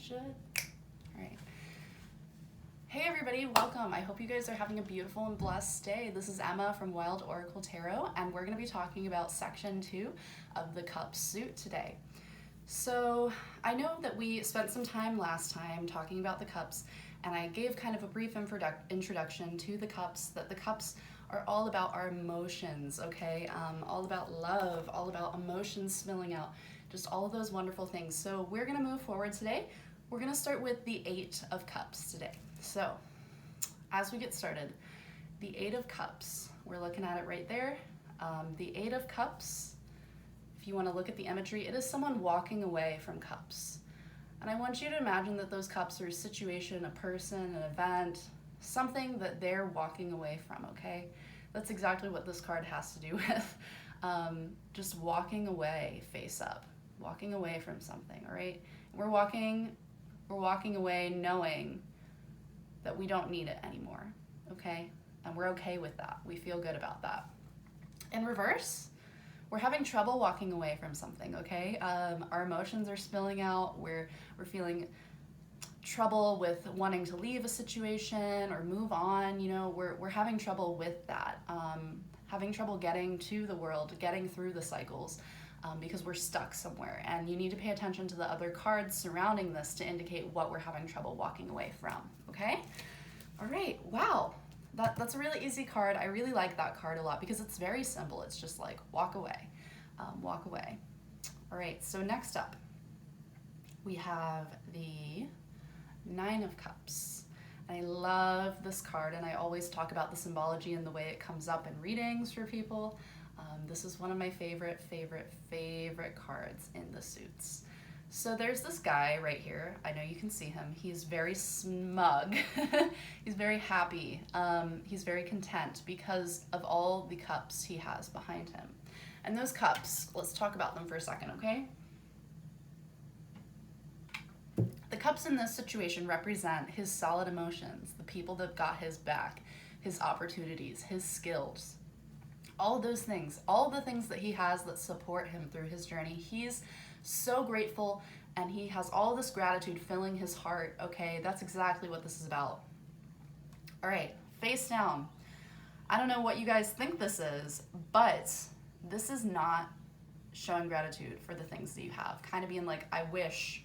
should. All right. Hey everybody, welcome. I hope you guys are having a beautiful and blessed day. This is Emma from Wild Oracle Tarot, and we're going to be talking about section 2 of the Cups suit today. So I know that we spent some time last time talking about the cups, and I gave kind of a brief introduction to the cups, that the cups are all about our emotions, okay? All about love, all about emotions spilling out, just all of those wonderful things. So we're gonna move forward today. We're gonna start with the 8 of Cups today. So as we get started, the 8 of Cups, we're looking at it right there. The 8 of Cups, if you wanna look at the imagery, it is someone walking away from cups. And I want you to imagine that those cups are a situation, a person, an event, something that they're walking away from, okay? That's exactly what this card has to do with. Just walking away face up, walking away from something, all right? We're walking away knowing that we don't need it anymore, okay? And we're okay with that. We feel good about that. In reverse, we're having trouble walking away from something, okay? Our emotions are spilling out. We're feeling trouble with wanting to leave a situation or move on. You know, we're having trouble with that. Having trouble getting to the world, getting through the cycles, because we're stuck somewhere. And you need to pay attention to the other cards surrounding this to indicate what we're having trouble walking away from, okay? All right, wow. That's a really easy card. I really like that card a lot because it's very simple. It's just like walk away, walk away. All right, so next up, we have the 9 of Cups. I love this card, and I always talk about the symbology and the way it comes up in readings for people. This is one of my favorite cards in the suits. So there's this guy right here. I know you can see him. He's very smug. He's very happy. He's very content because of all the cups he has behind him. And those cups, let's talk about them for a second, okay? The cups in this situation represent his solid emotions, the people that got his back, his opportunities, his skills, all of those things, all the things that he has that support him through his journey. He's so grateful, and he has all this gratitude filling his heart, okay? That's exactly what this is about. All right, face down. I don't know what you guys think this is, but this is not showing gratitude for the things that you have. Kind of being like, I wish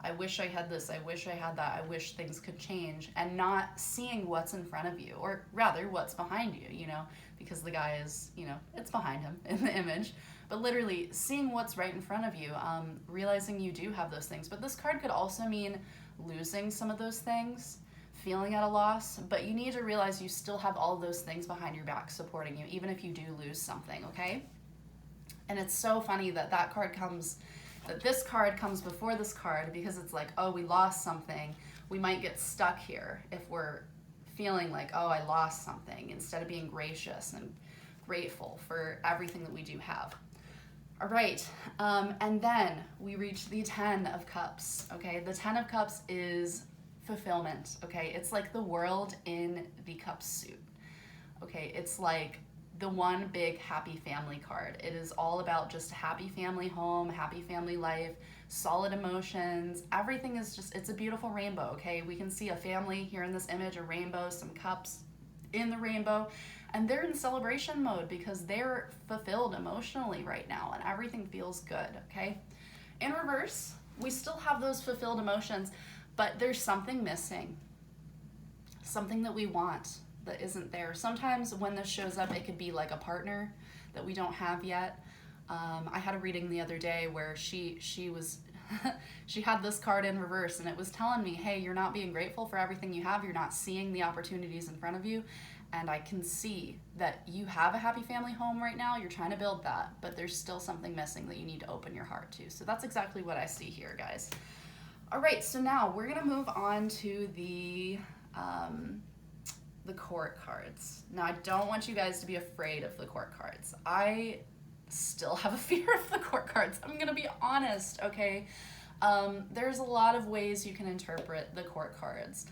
I had this, I wish I had that, I wish things could change, and not seeing what's in front of you, or rather what's behind you, you know, because the guy is, you know, it's behind him in the image, but literally seeing what's right in front of you, realizing you do have those things. But this card could also mean losing some of those things, feeling at a loss, but you need to realize you still have all those things behind your back supporting you, even if you do lose something, okay? And it's so funny that this card comes before this card, because it's like, oh, we lost something. We might get stuck here if we're feeling like, oh, I lost something, instead of being gracious and grateful for everything that we do have. All right, and then we reach the 10 of Cups, okay? The 10 of Cups is fulfillment, okay? It's like the world in the Cups suit, okay? It's like the one big happy family card. It is all about just a happy family home, happy family life, solid emotions. Everything is just, it's a beautiful rainbow, okay? We can see a family here in this image, a rainbow, some cups in the rainbow, and they're in celebration mode because they're fulfilled emotionally right now and everything feels good, okay? In reverse, we still have those fulfilled emotions, but there's something missing, something that we want that isn't there. Sometimes when this shows up, it could be like a partner that we don't have yet. I had a reading the other day where she was she had this card in reverse, and it was telling me, hey, you're not being grateful for everything you have. You're not seeing the opportunities in front of you. And I can see that you have a happy family home right now. You're trying to build that, but there's still something missing that you need to open your heart to. So that's exactly what I see here, guys. All right, so now we're gonna move on to the court cards. Now, I don't want you guys to be afraid of the court cards. I still have a fear of the court cards. I'm gonna be honest, okay? There's a lot of ways you can interpret the court cards.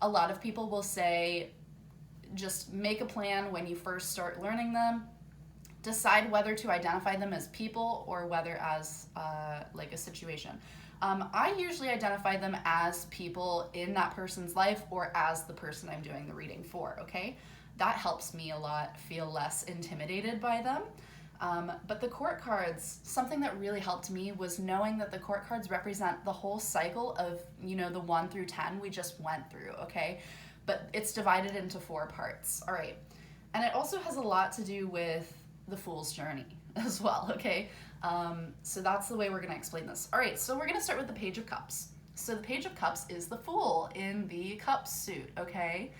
A lot of people will say, just make a plan when you first start learning them. Decide whether to identify them as people or whether as like a situation. I usually identify them as people in that person's life or as the person I'm doing the reading for, okay? That helps me a lot feel less intimidated by them. But the court cards, something that really helped me was knowing that the court cards represent the whole cycle of, the 1 through 10 we just went through, okay? But it's divided into 4 parts, all right? And it also has a lot to do with the Fool's Journey as well, okay? So that's the way we're gonna explain this. All right, so we're gonna start with the Page of Cups. So the Page of Cups is the Fool in the Cups suit, okay?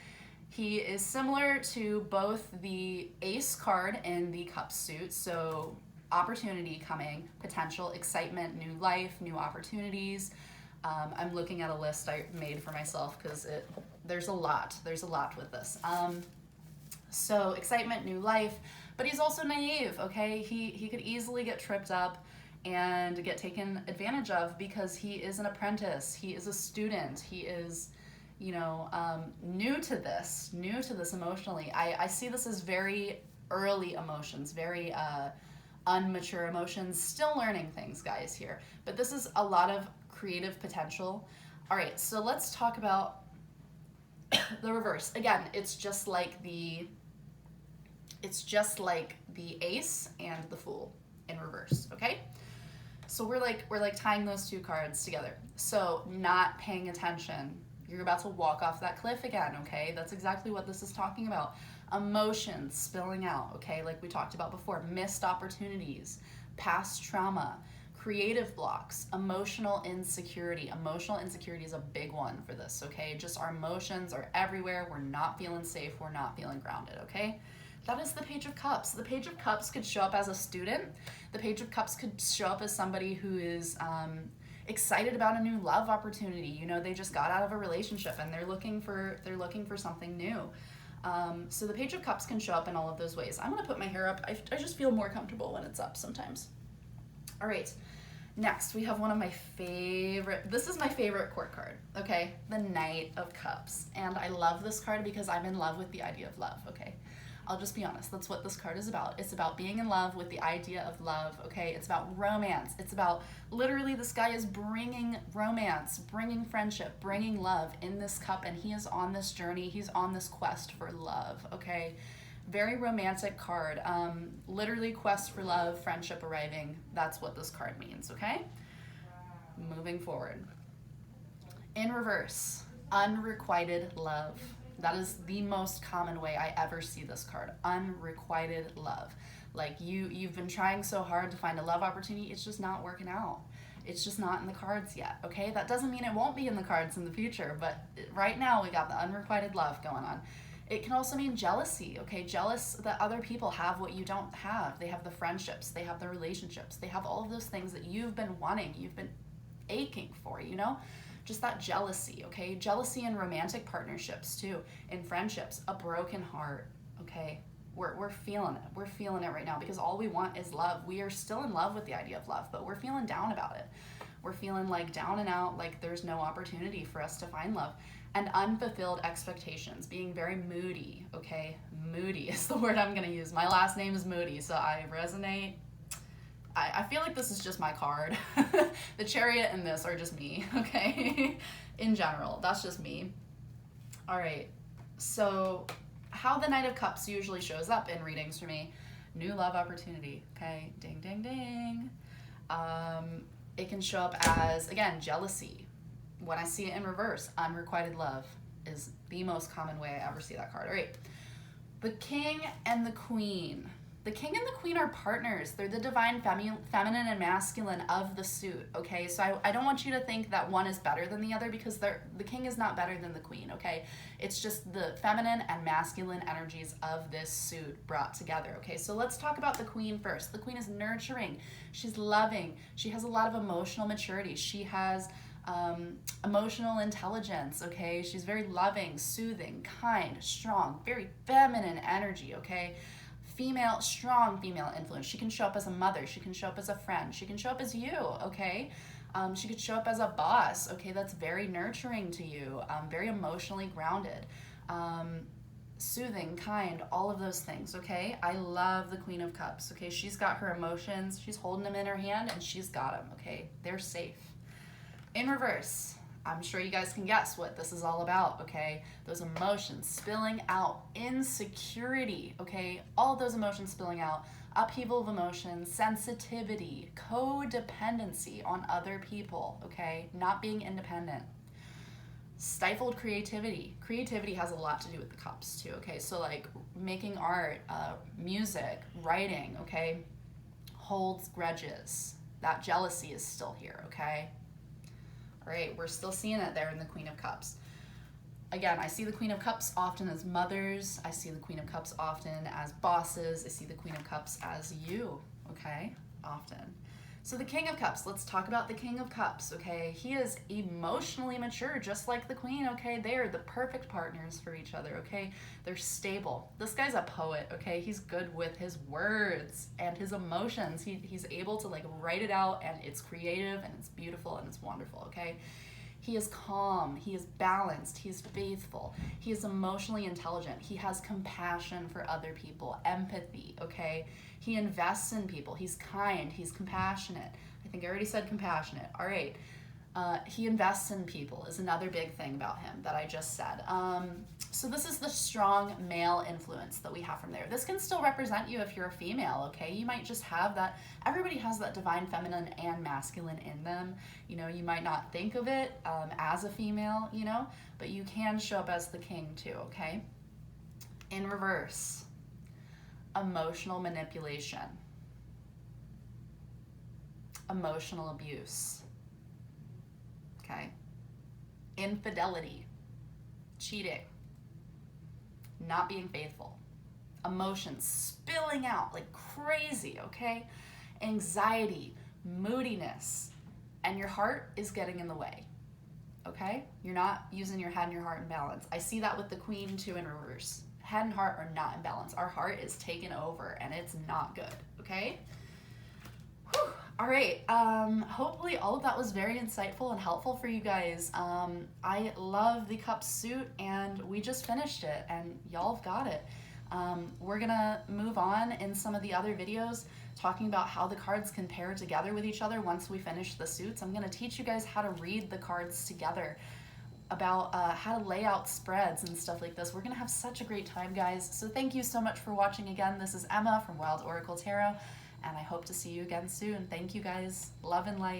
He is similar to both the Ace card in the Cups suit, so opportunity coming, potential, excitement, new life, new opportunities. I'm looking at a list I made for myself because there's a lot with this. So excitement, new life, but he's also naive, okay? He could easily get tripped up and get taken advantage of because he is an apprentice, he is a student, he is, new to this emotionally. I see this as very early emotions, very unmature emotions, still learning things, guys, here. But this is a lot of creative potential. All right, so let's talk about the reverse. Again, it's just like the Ace and the Fool in reverse, okay? So we're like tying those 2 cards together. So not paying attention. You're about to walk off that cliff again, okay? That's exactly what this is talking about. Emotions spilling out, okay? Like we talked about before, missed opportunities, past trauma, creative blocks, emotional insecurity. Emotional insecurity is a big one for this, okay? Just our emotions are everywhere. We're not feeling safe. We're not feeling grounded, okay? That is the Page of Cups. The Page of Cups could show up as a student. The Page of Cups could show up as somebody who is excited about a new love opportunity. They just got out of a relationship and they're looking for something new. So the Page of Cups can show up in all of those ways. I'm gonna put my hair up. I just feel more comfortable when it's up sometimes. All right, next we have one of my favorite, this is my favorite court card, okay? The Knight of Cups. And I love this card because I'm in love with the idea of love, okay? I'll just be honest, that's what this card is about. It's about being in love with the idea of love, okay? It's about romance. It's about, literally, this guy is bringing romance, bringing friendship, bringing love in this cup, and he is on this journey. He's on this quest for love, okay? Very romantic card. Literally, quest for love, friendship arriving. That's what this card means, okay? Moving forward. In reverse, unrequited love. That is the most common way I ever see this card. Unrequited love. Like you've been trying so hard to find a love opportunity, it's just not working out. It's just not in the cards yet, okay? That doesn't mean it won't be in the cards in the future, but right now we got the unrequited love going on. It can also mean jealousy, okay? Jealous that other people have what you don't have. They have the friendships, they have the relationships, they have all of those things that you've been wanting, you've been aching for, Just that jealousy, okay? Jealousy in romantic partnerships too, in friendships, a broken heart, okay? We're feeling it. We're feeling it right now because all we want is love. We are still in love with the idea of love, but we're feeling down about it. We're feeling like down and out, like there's no opportunity for us to find love. And unfulfilled expectations, being very moody, okay? Moody is the word I'm gonna use. My last name is Moody, so I resonate. I feel like this is just my card. The Chariot and this are just me, okay? In general, that's just me. All right, so how the Knight of Cups usually shows up in readings for me, new love opportunity, okay? Ding, ding, ding. It can show up as, again, jealousy. When I see it in reverse, unrequited love is the most common way I ever see that card. All right, the King and the Queen. The King and the Queen are partners. They're the divine feminine and masculine of the suit, okay? So I don't want you to think that one is better than the other because the King is not better than the Queen, okay? It's just the feminine and masculine energies of this suit brought together, okay? So let's talk about the Queen first. The Queen is nurturing. She's loving. She has a lot of emotional maturity. She has emotional intelligence, okay? She's very loving, soothing, kind, strong, very feminine energy, okay? Strong female influence. She can show up as a mother. She can show up as a friend. She can show up as you, okay? She could show up as a boss, okay? That's very nurturing to you, very emotionally grounded, soothing, kind, all of those things, okay? I love the Queen of Cups, okay? She's got her emotions. She's holding them in her hand, and she's got them, okay? They're safe. In reverse, I'm sure you guys can guess what this is all about, okay? Those emotions spilling out, insecurity, okay? All those emotions spilling out, upheaval of emotions, sensitivity, codependency on other people, okay? Not being independent. Stifled creativity. Creativity has a lot to do with the cups too, okay? So like making art, music, writing, okay? Holds grudges. That jealousy is still here, okay? All right, we're still seeing it there in the Queen of Cups. Again, I see the Queen of Cups often as mothers. I see the Queen of Cups often as bosses. I see the Queen of Cups as you, okay? Often. So the King of Cups, let's talk about the King of Cups, okay? He is emotionally mature, just like the Queen, okay? They are the perfect partners for each other, okay? They're stable. This guy's a poet, okay? He's good with his words and his emotions. He's able to like write it out, and it's creative and it's beautiful and it's wonderful, okay? He is calm, he is balanced, he is faithful, he is emotionally intelligent, he has compassion for other people, empathy, okay? He invests in people, he's kind, he's compassionate. I think I already said compassionate. All right. He invests in people is another big thing about him that I just said. So this is the strong male influence that we have from there. This can still represent you if you're a female, okay? You might just have that. Everybody has that divine feminine and masculine in them. You know, you might not think of it as a female, you know, but you can show up as the king too, okay? In reverse, emotional manipulation, emotional abuse, okay? Infidelity, cheating, not being faithful, emotions spilling out like crazy, okay? Anxiety, moodiness, and your heart is getting in the way, okay? You're not using your head and your heart in balance. I see that with the Queen too in reverse. Head and heart are not in balance. Our heart is taken over and it's not good, okay? Whew. All right, hopefully all of that was very insightful and helpful for you guys. I love the cup suit and we just finished it and y'all have got it. We're gonna move on in some of the other videos talking about how the cards can pair together with each other once we finish the suits. I'm gonna teach you guys how to read the cards together, about how to lay out spreads and stuff like this. We're gonna have such a great time, guys. So thank you so much for watching again. This is Emma from Wild Oracle Tarot, and I hope to see you again soon. Thank you guys. Love and light.